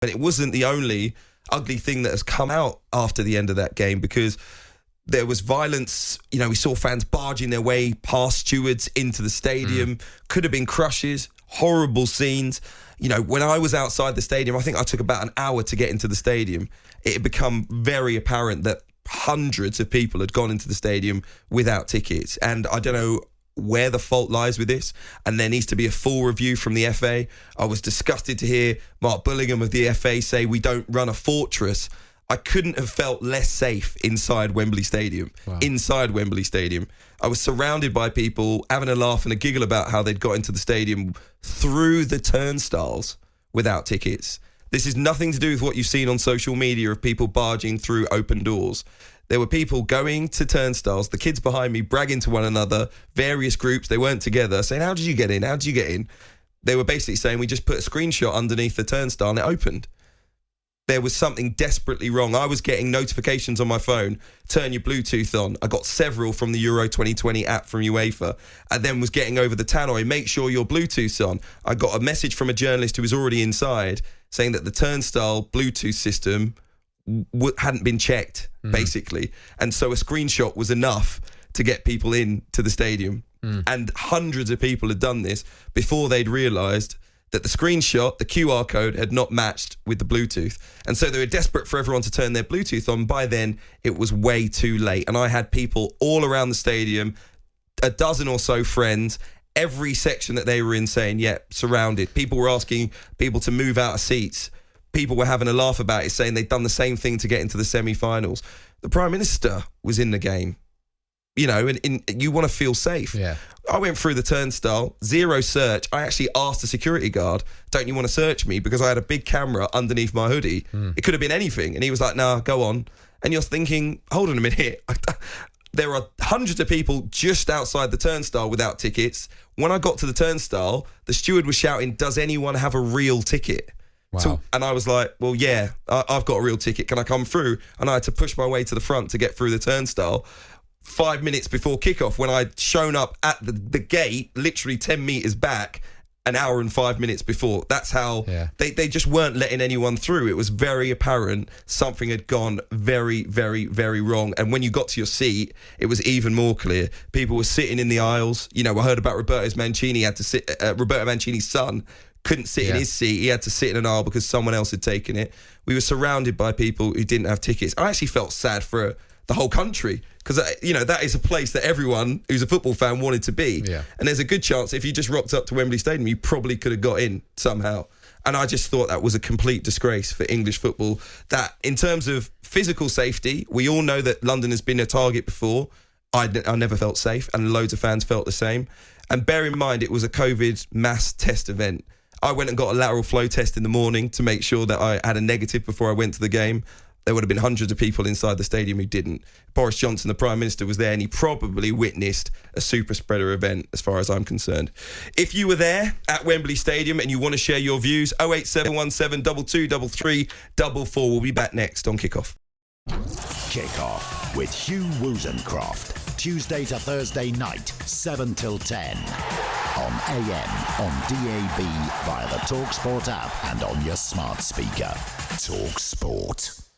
But it wasn't the only ugly thing that has come out after the end of that game, because there was violence. We saw fans barging their way past stewards into the stadium. Could have been crushes, horrible scenes. When I was outside the stadium, I think I took about an hour to get into the stadium. It had become very apparent that hundreds of people had gone into the stadium without tickets. And I don't know where the fault lies with this, and there needs to be a full review from the FA. I was disgusted to hear Mark Bullingham of the FA say we don't run a fortress. I couldn't have felt less safe inside Wembley Stadium. Wow. Inside Wembley Stadium. I was surrounded by people having a laugh and a giggle about how they'd got into the stadium through the turnstiles without tickets. This is nothing to do with what you've seen on social media of people barging through open doors. There were people going to turnstiles, the kids behind me bragging to one another, various groups, they weren't together, saying, how did you get in? How did you get in? They were basically saying, we just put a screenshot underneath the turnstile and it opened. There was something desperately wrong. I was getting notifications on my phone, turn your Bluetooth on. I got several from the Euro 2020 app from UEFA. I then was getting over the tannoy, make sure your Bluetooth's on. I got a message from a journalist who was already inside saying that the turnstile Bluetooth system hadn't been checked, basically. And so a screenshot was enough to get people in to the stadium. And hundreds of people had done this before they'd realised that the screenshot, the QR code, had not matched with the Bluetooth. And so they were desperate for everyone to turn their Bluetooth on. By then, it was way too late. And I had people all around the stadium, a dozen or so friends, every section that they were in saying, surrounded. People were asking people to move out of seats. People were having a laugh about it, saying they'd done the same thing to get into the semi-finals. The Prime Minister was in the game. And you want to feel safe. Yeah. I went through the turnstile, zero search. I actually asked the security guard, don't you want to search me? Because I had a big camera underneath my hoodie. It could have been anything. And he was like, nah, go on. And you're thinking, hold on a minute. There are hundreds of people just outside the turnstile without tickets. When I got to the turnstile, the steward was shouting, does anyone have a real ticket? Wow. And I was like, well, yeah, I've got a real ticket. Can I come through? And I had to push my way to the front to get through the turnstile. 5 minutes before kickoff, when I'd shown up at the gate, literally 10 metres back, an hour and 5 minutes before. That's how they just weren't letting anyone through. It was very apparent something had gone very, very, very wrong. And when you got to your seat, it was even more clear. People were sitting in the aisles. I heard about Roberto Mancini's son couldn't sit in his seat. He had to sit in an aisle because someone else had taken it. We were surrounded by people who didn't have tickets. I actually felt sad for the whole country, because that is a place that everyone who's a football fan wanted to be. And there's a good chance if you just rocked up to Wembley Stadium, you probably could have got in somehow. And I just thought that was a complete disgrace for English football. That in terms of physical safety, we all know that London has been a target before. I never felt safe, and loads of fans felt the same. And bear in mind, it was a COVID mass test event. I went and got a lateral flow test in the morning to make sure that I had a negative before I went to the game. There would have been hundreds of people inside the stadium who didn't. Boris Johnson, the Prime Minister, was there, and he probably witnessed a super spreader event, as far as I'm concerned. If you were there at Wembley Stadium and you want to share your views, 08717 223344. We'll be back next on Kickoff. Kickoff with Hugh Woozencroft. Tuesday to Thursday night, 7 till 10. On AM, on DAB, via the talkSPORT app, and on your smart speaker. talkSPORT.